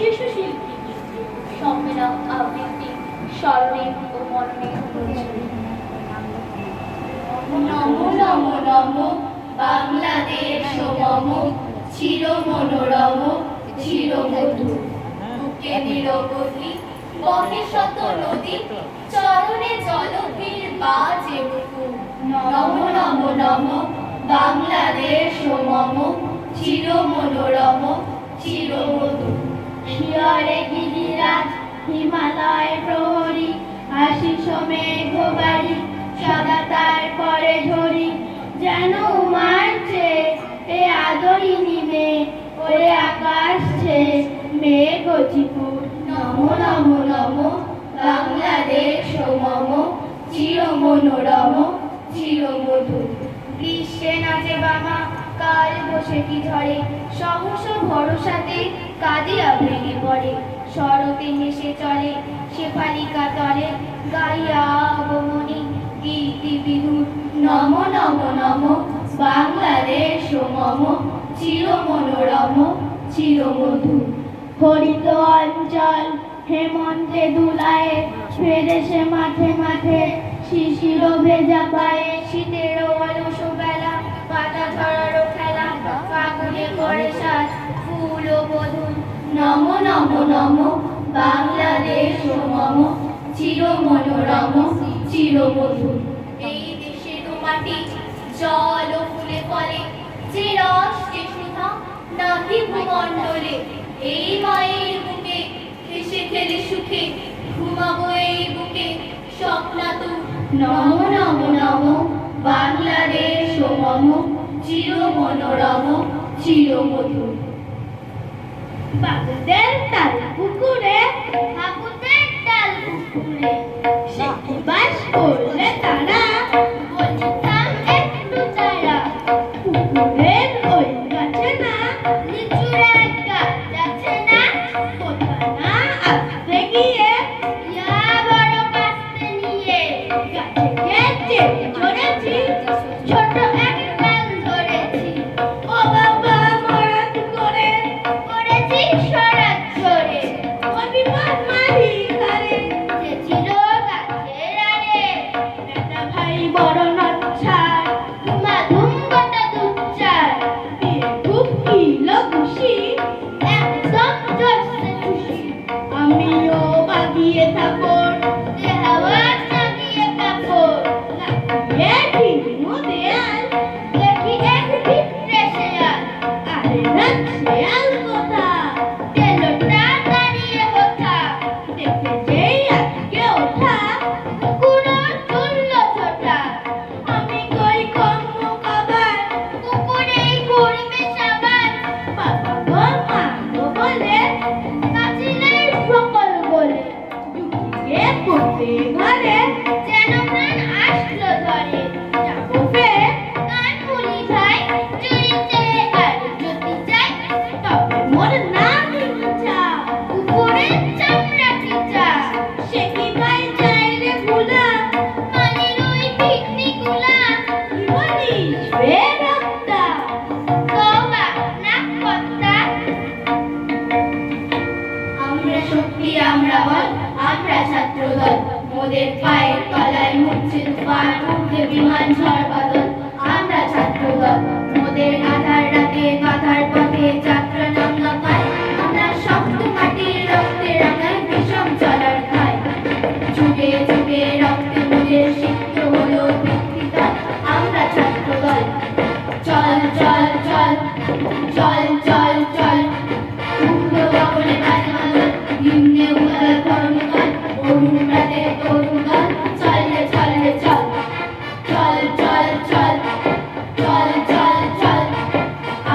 শিশু শিল্পী সম্মেলন আবৃত্তি স্মরণে ও মননে নমো নমো নমো বাংলাদেশ মম চির মনোরম চির মধু বুকে নিরবধি বহে শত নদী চরণে জলভীর বাজে বুকু নমো নমো নমো বাংলাদেশ মম চির মনোরম চির মধু শিয়রে গিরিরাজ হিমালয় প্রহরী আশিস মেঘবাড়ি সদা তার পরে ঝরি যেন মারছে এ আদরিনী মেয়ে ওরে আকাশছে মেঘ চিপুর নমো নমো নমো বাংলাদেশ মম চির মনোরম চির মধুর গ্রীষ্মে নাচে বামা কাল বসে কি ঝরে সহস ভরসাতে কাঁদিয়া ভেঙে পড়ে শরতে হেসে চলে শেফালিকা তলে গাইয়া অবমনি গীতি বিধুর নমো নমো নমো বাংলাদেশ মম চির মনোরম চির মধুর হরিত অঞ্চল হেমন্তে দুলায়ে ফেরেছে মাঠে মাঠে শিশির ভেজা পায়ে শীতের অলস বেলা পাতা ঝরারও খেলা ফাগুনে করে সাজ ফুল ও বধূ নমো নমো নমো বাংলাদেশ মম চির মনোরম চির মধুর এই দেশের মাটি জল ও ফুলে ফলে যে রস যে সুধা নাহি ভূমণ্ডলে এই মায়ের বুকে হেসে খেলে সুখে ঘুমাবো এই বুকে স্বপ্নাতু নমো নমো নমো বাংলাদেশ মম চির মনোরম চির মধুর বাবুদের তাল পুকুরে হাবুদের তাল পুকুরে বাস করলে তারা বলতাম একটু তারা পুকুরের ওই গাছে না লিচুর এক গাছ আছে না কোথা না আসতে গিয়ে ইয়া বড় কাস্তে নিয়ে গাছে গেছে ধরেছি ছোট এক ডাল ধরেছি ও বাবা মরাত করে করেছি সরাত করে ও বিপদ মারি ঘরে যে ছিল গাছের আরে বেটা ভাই বড় নচ্ছার ধুমাধুম গোটা দুচ্চার বিয়ে খুব কিলো খুশি একদম জোরসে খুশি আমিও বাগিয়ে থাকর দেহাওয়া চাগিয়ে কাপড় লাগিয়ে ঠিকমো দেয়াল দেখি এক ভিতরে শেয়াল আরে না শেয়াল কোথা তেলোটা দাঁড়িয়ে হোথা দেখে যেই আজকে ওঠা কুকুরও চুলল ছোটা আমি কই কম্ম কাবার কুকুরেই ঘুরবে সাবার বাবা গো মা গো বলে কাছিলের সকল বলে ঢুকিয়ে পড়বে ঘরে যেন প্রাণ আসলো ধরে যাবো ফের কান মুলি ভাই চুরিতে আর যদি চাই তবে মোর নাম ইচ্ছা কুকুরের চামড়া টিচা সে কি ভাই যায় রে ভুলা মালির ওই পিকনিকুলা কি বলিস রে রক্তা কবা না কর্তা আমরা শক্তি আমরা বল আমরা ছাত্রদল মোদের পায়ের তলায় মুচ্ছে তুফান উঠে বিমান ঝড় বাদল আমরা ছাত্রদল মোদের গাধার রাতে গাধার পথে যাত্রা নামলা পায় আমরা শক্ত মাটির রক্তে রাঙায় বিষম চলার খায় যুগে যুগে রক্তে মোদের সিক্ত হলো ভিত্তিদল আমরা ছাত্রদল চল চল চল চল চল চল উগ্র গগনে বাজে মাদল নিম্নে উদার ধর্মদল অরুণ রাতে তরুণ দল চল রে চল রে চল চল চল চল চল চল চল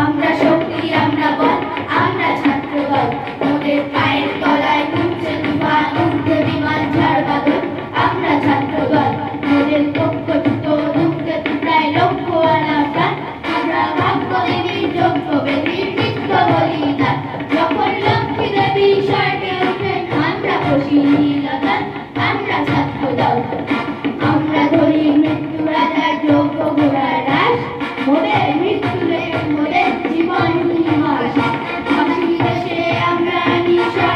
আমরা শক্তি আমরা বল আমরা ছাত্রদল মোদের পায়ের তলায় ঘুরছে তুফান উঠছে বিমান ঝড় বাদল আমরা ছাত্রদল মোদের পক্ষচ্যুত ধূমকেতু প্রায় লক্ষ আনা প্রাণ আমরা ভাগ্য দেবীর যোগ্য বেদীর নিত্য বলিদান যখন লক্ষ্মী দেবী স্বর্গে ওঠেন আমরা খুশি নীলদান আমরা ছাত্রদল আমরা ধরি মৃত্যু রাজার যোগ্য ঘোড়ার রাস মোদের মৃত্যু মোদের জীবন নিহাস ফাঁসি দেশে আমরা নিশা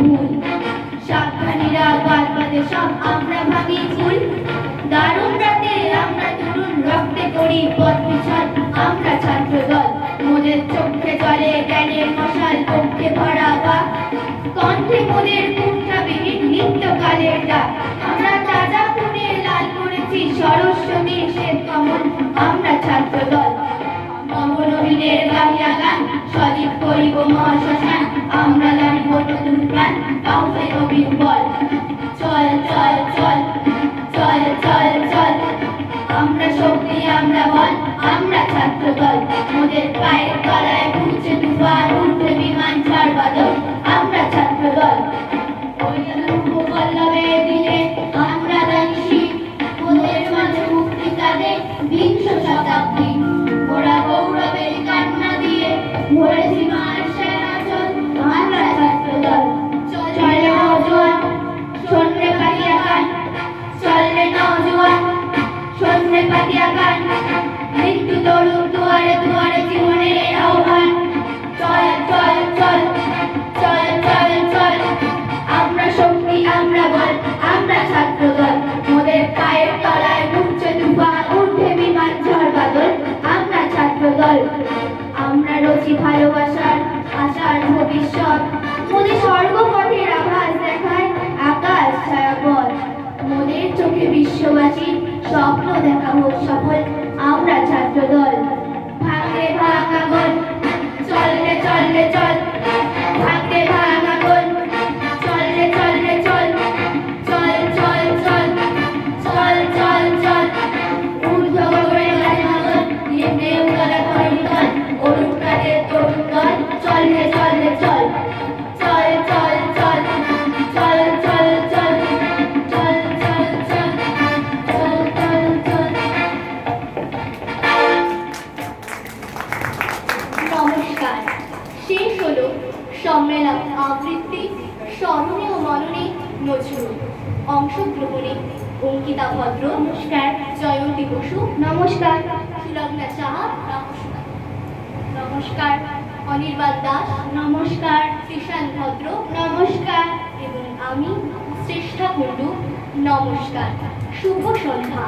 ভুল সাবধানীরা গল্পতে সব আমরা ভাবি ভুল দারুণ রাতে আমরা তরুণ রক্তে করি পথ পিছন আমরা ছাত্র দল মোদের চোখে জলে জ্ঞানের মশাল পক্ষে ভরা বা কণ্ঠে মোদের কুণ্ঠাবিহীন নিত্যকালের ডাক আমরা তাজা ফুলে লাল করেছি সরস্বতী শ্বেত কমল আমরা ছাত্র দল নবনবীনের গাহিয়া গান সজীব করিব মহাশ্মশান আমরা জানিব নতুন প্রাণ পাউছে নবীন বল চল চল চল চল চল চল আমরা শক্তি আমরা বল আমরা ছাত্র দল মোদের পায়ের তলায় ঘুরছে তুফান উঠবে বিমান ঝড় বাদল আমরা ছাত্র দল ওই পল্লবে দিলে আমরা জানি মোদের মাঝে মুক্তি তাদের বিংশ শতাব্দী ওরা গৌরবের কান্না দিয়ে ভরেছি মার সেনাচল আমরা ছাত্র দল চলে নওজোয়ান শোনরে কাটিয়া গান চলরে নওজোয়ান শোনরে কাটিয়া গান মৃত্যু তরুণ দুয়ারে দুয়ারে জীবনের আহ্বান চল চল চল চল চল চল আমরা শক্তি আমরা বল আমরা ছাত্র দল মোদের পায়ের তলায় উঠছে তুফান উঠবে বিমান ঝড় বাদল আমরা ছাত্র দল আমরা রচি ভালোবাসার আশার ভবিষ্যৎ মোদের স্বর্গপথের আভাস দেখায় আকাশ ছায়া পথ মোদের চোখে বিশ্ববাসী স্বপ্ন দেখা হোক সফল আমরা ছাত্র দল ভাঙে ভাঙা গল চললে চললে চল ভাঙে ভাঙা গল চললে চললে চল চল চল চল চল চল চল ঊর্ধ্ব গগনে গাছে মাদল নিম্নে উতলা ধরণী তল অরুণ কাজের তরুণ দল চললে চললে চল চল চল চল চল চল চল চল চল চল চল চল চল নমস্কার। শেষ হলো সম্মেলন আবৃত্তি স্মরণে ও মননে নজরুল। অংশগ্রহণে অঙ্কিতা ভদ্র, নমস্কার। জয়ন্তী বসু, নমস্কার। সুলগ্না সাহা, নমস্কার। নমস্কার। অনির্বাণ দাস, নমস্কার। কৃষাণ ভদ্র, নমস্কার। এবং আমি শ্রেষ্ঠা কুণ্ডু, নমস্কার। শুভ সন্ধ্যা।